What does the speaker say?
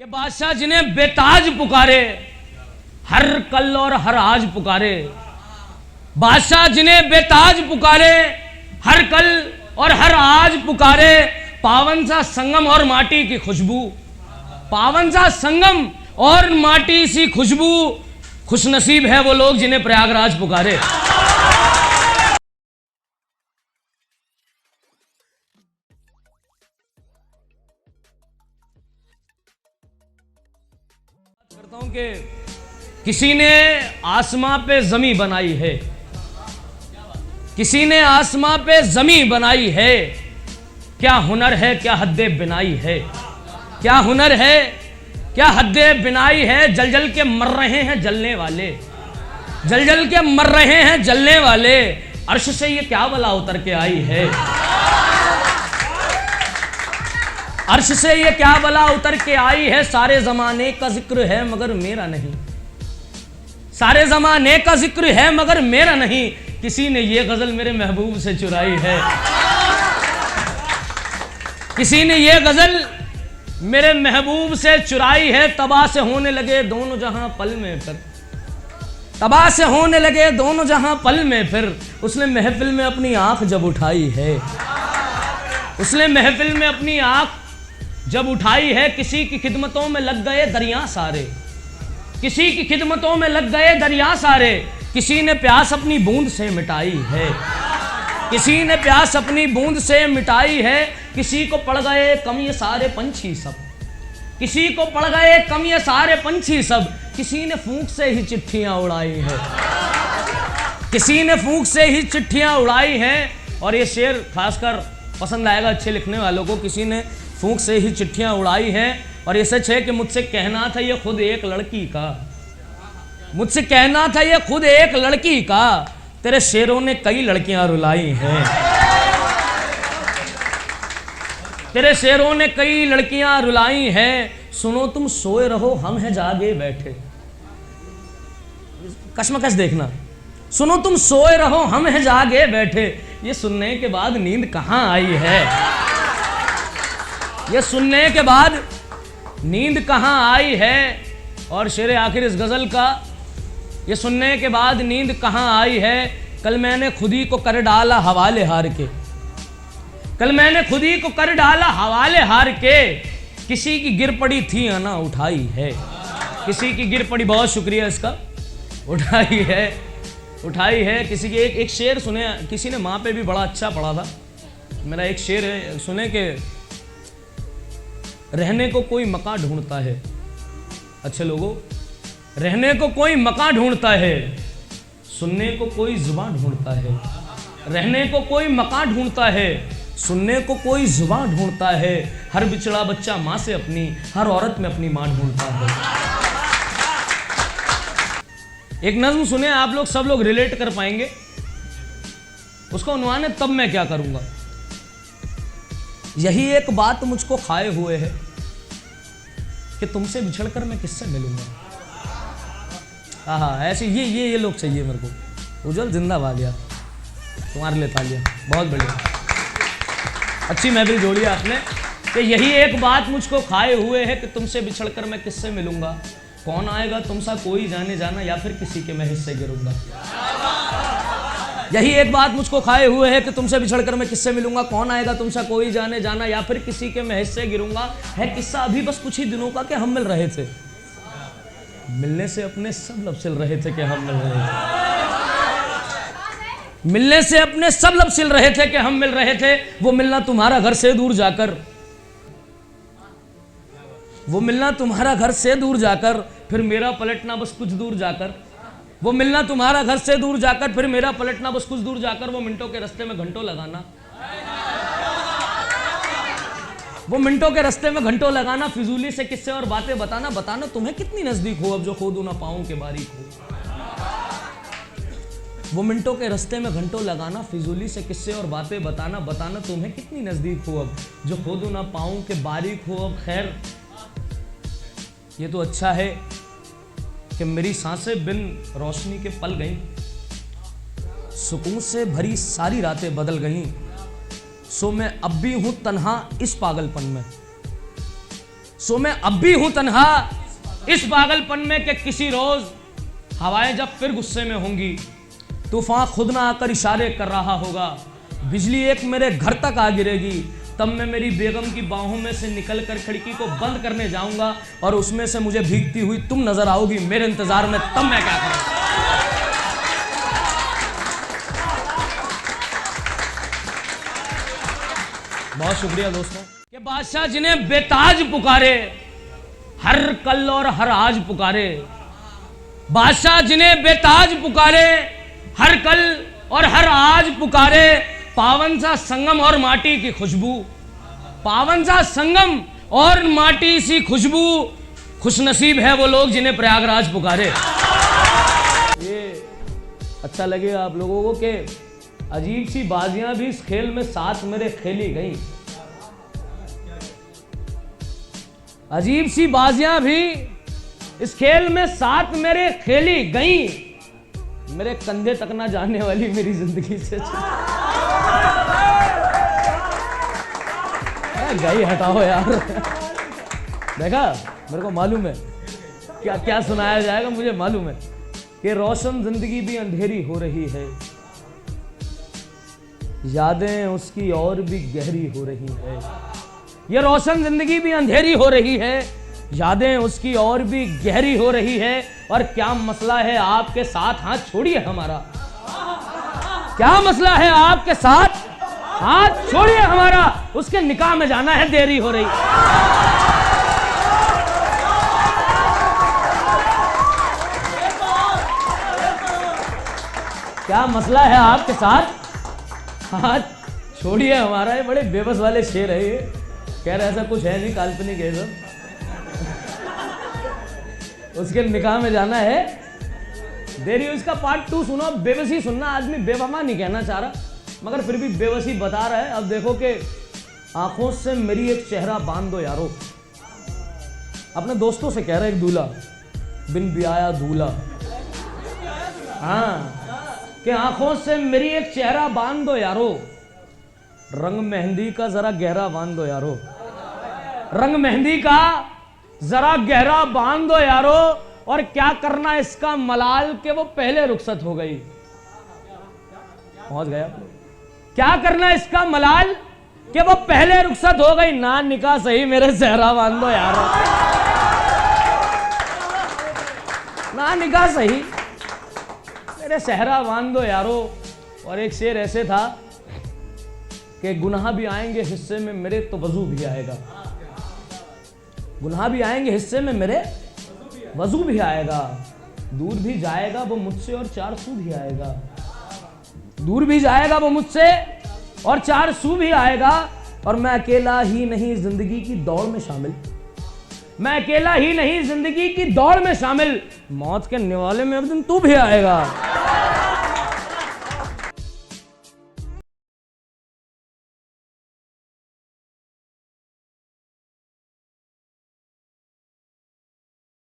कि बादशाह जिन्हें बेताज पुकारे, हर कल और हर आज पुकारे। बादशाह जिन्हें बेताज पुकारे, हर कल और हर आज पुकारे। पावन सा संगम और माटी की खुशबू, पावन सा संगम और माटी सी खुशबू। खुशनसीब है वो लोग जिन्हें प्रयागराज पुकारे। करता हूं कि किसी ने आसमां पे जमी बनाई है, किसी ने आसमां पे जमी बनाई है। क्या हुनर है, क्या हद्दे बिनाई है, क्या हुनर है, क्या हद्दे बिनाई है। जल जल के मर रहे हैं जलने वाले, जल जल के मर रहे हैं जलने वाले। अर्श से ये क्या बला उतर के आई है, अर्श से ये क्या बला उतर के आई है। सारे जमाने का जिक्र है मगर मेरा नहीं, सारे जमाने का जिक्र है मगर मेरा नहीं। किसी ने ये गजल मेरे महबूब से चुराई है, किसी ने ये गजल मेरे महबूब से चुराई है। तबाह से होने लगे दोनों जहां पल में फिर, तबाह से होने लगे दोनों जहां पल में फिर। उसने महफिल में अपनी आंख जब उठाई है, उसने महफिल में अपनी आंख जब उठाई है। किसी की खिदमतों में लग गए दरिया सारे, किसी की खिदमतों में लग गए दरिया सारे। किसी ने प्यास अपनी बूंद से मिटाई है, किसी ने प्यास अपनी बूंद से मिटाई है। किसी को पड़ गए कम ये सारे पंछी सब, किसी को पड़ गए कम ये सारे पंछी सब। किसी ने फूंक से ही चिट्ठियां उड़ाई है, किसी ने फूंक से ही चिट्ठियां उड़ाई हैं। और ये शेर खासकर पसंद आएगा अच्छे लिखने वालों को। किसी ने फूंक से ही चिट्ठियां उड़ाई हैं। और ये सच है कि मुझसे कहना था ये खुद एक लड़की का, मुझसे कहना था ये खुद एक लड़की का। तेरे शेरों ने कई लड़कियां रुलाई हैं, तेरे शेरों ने कई लड़कियां रुलाई हैं। सुनो तुम सोए रहो हम हैं जागे बैठे, कश्मकश देखना। सुनो तुम सोए रहो हम हैं जागे बैठे। ये सुनने के बाद नींद कहां आई है, ये सुनने के बाद नींद कहां आई है। और शेर आखिर इस गजल का, ये सुनने के बाद नींद कहां आई है। कल मैंने खुद ही को कर डाला हवाले हार के, कल मैंने खुद ही को कर डाला हवाले हार के। किसी की गिर पड़ी थी आना उठाई है, किसी की गिर पड़ी, बहुत शुक्रिया इसका, उठाई है, उठाई है। किसी की एक शेर सुने, किसी ने माँ पे भी बड़ा अच्छा पढ़ा था। मेरा एक शेर है, सुने के रहने को कोई मकान ढूंढता है, अच्छे लोगों, रहने को कोई मकान ढूंढता है, सुनने को कोई जुबान ढूंढता है। रहने को कोई मकान ढूंढता है, सुनने को कोई जुबान ढूंढता है। हर बिछड़ा बच्चा माँ से अपनी, हर औरत में अपनी माँ ढूंढता है। एक नज्म सुने आप लोग, सब लोग रिलेट कर पाएंगे। उसका उन्वान है तब मैं क्या करूंगा। यही एक बात मुझको खाए हुए है कि तुमसे बिछड़कर मैं किससे मिलूंगा। हाँ, ऐसे ये लोग चाहिए मेरे को। उज्जवल जिंदाबाद यार, तुम्हारे लिए तालियां, बहुत बढ़िया, अच्छी महफिल जोड़ी आपने। कि यही एक बात मुझको खाए हुए है कि तुमसे बिछड़कर मैं किससे मिलूंगा। कौन आएगा तुमसा कोई जाने जाना, या फिर किसी के मैं हिस्से गिरूंगा। यही एक बात मुझको खाए हुए है कि तुमसे बिछड़कर मैं किससे मिलूंगा। कौन आएगा तुमसा कोई जाने जाना, या फिर किसी के मैं हिस्से गिरूंगा। है किस्सा अभी बस कुछ ही दिनों का कि हम मिल रहे थे, मिलने से अपने सब लब सिल रहे थे कि हम मिल रहे थे, मिलने से अपने सब लब सिल रहे थे कि हम मिल रहे थे। वो मिलना तुम्हारा घर से दूर जाकर, वो मिलना तुम्हारा घर से दूर जाकर, फिर मेरा पलटना बस कुछ दूर जाकर। वो मिलना तुम्हारा घर से दूर जाकर, फिर मेरा पलटना बस कुछ दूर जाकर। वो मिनटों के रास्ते में घंटों लगाना, वो मिनटों के रास्ते में घंटों लगाना। फिजूली से किस्से और बातें बताना, बताना तुम्हें कितनी नजदीक हो अब जो खोदू ना पाऊं के बारीक हो। वो मिनटों के रास्ते में घंटों लगाना, फिजूली से किस्से और बातें बताना, बताना तुम्हें कितनी नजदीक हो अब जो खोदू ना पाऊं के बारीक हो अब। खैर ये तो अच्छा है कि मेरी सांसें बिन रोशनी के पल गईं, सुकून से भरी सारी रातें बदल गईं। सो मैं अब भी हूं तन्हा इस पागलपन में, सो मैं अब भी हूं तन्हा इस पागलपन में कि किसी रोज हवाएं जब फिर गुस्से में होंगी, तूफान खुद ना आकर इशारे कर रहा होगा, बिजली एक मेरे घर तक आ गिरेगी, तब मैं मेरी बेगम की बाहों में से निकलकर खिड़की को बंद करने जाऊंगा और उसमें से मुझे भीगती हुई तुम नजर आओगी मेरे इंतजार में, तब मैं क्या करूं। बहुत शुक्रिया दोस्तों। कि बादशाह जिन्हें बेताज पुकारे हर कल और हर आज पुकारे, बादशाह जिन्हें बेताज पुकारे हर कल और हर आज पुकारे, पावन सा संगम और माटी की खुशबू, पावन सा संगम और माटी सी खुशबू, खुशनसीब है वो लोग जिन्हें प्रयागराज पुकारे। ये अच्छा लगेगा आप लोगों को कि अजीब सी बाजियां भी इस खेल में साथ मेरे खेली गई, अजीब सी बाजियां भी इस खेल में साथ मेरे खेली गई, मेरे कंधे तक ना जाने वाली मेरी जिंदगी से गई, हटाओ यार। देखा, मेरे को मालूम है क्या क्या सुनाया जाएगा, मुझे मालूम है कि रोशन जिंदगी भी अंधेरी हो रही है, यादें उसकी और भी गहरी हो रही है, ये रोशन जिंदगी भी अंधेरी हो रही है, यादें उसकी और भी गहरी हो रही है, और क्या मसला है आपके साथ, हाथ छोड़िए हमारा, क्या मसला है आपके साथ, हाथ छोड़िए हमारा, उसके निकाह में जाना है, देरी हो रही। क्या मसला है आपके साथ, हाथ छोड़िए हमारा। ये बड़े बेबस वाले शेर है, ये कह रहे ऐसा कुछ है नहीं, काल्पनिक है सब, उसके निकाह में जाना है, देरी। इसका पार्ट 2 सुनो, बेबसी सुनना, आदमी बेवफा नहीं कहना चाह रहा मगर फिर भी बेबसी बता रहा है। अब देखो कि आंखों से मेरी एक चेहरा बांध दो यारो, अपने दोस्तों से कह रहा है एक दूल्हा, बिन ब्याया दूल्हा, हाँ, कि आंखों से मेरी एक चेहरा बांध दो यारो, रंग मेहंदी का जरा गहरा बांध दो यारो, रंग मेहंदी का जरा गहरा बांध दो यारो, और क्या करना इसका मलाल के वो पहले रुखसत हो गई। पहुंच गया, क्या करना इसका मलाल कि वो पहले रुखसत हो गई, ना निकाह सही मेरे सहरा बांध दो यारो, ना निकाह सही मेरे सहरा बांध दो यारो। और एक शेर ऐसे था कि गुनाह भी आएंगे हिस्से में मेरे तो वजू भी आएगा, गुनाह भी आएंगे हिस्से में मेरे वजू भी आएगा, दूर भी जाएगा वो मुझसे और 4 सू भी आएगा, दूर भी जाएगा वो मुझसे और 4 सू भी आएगा, और मैं अकेला ही नहीं जिंदगी की दौड़ में शामिल, मैं अकेला ही नहीं जिंदगी की दौड़ में शामिल, मौत के निवाले में एक दिन तू भी आएगा।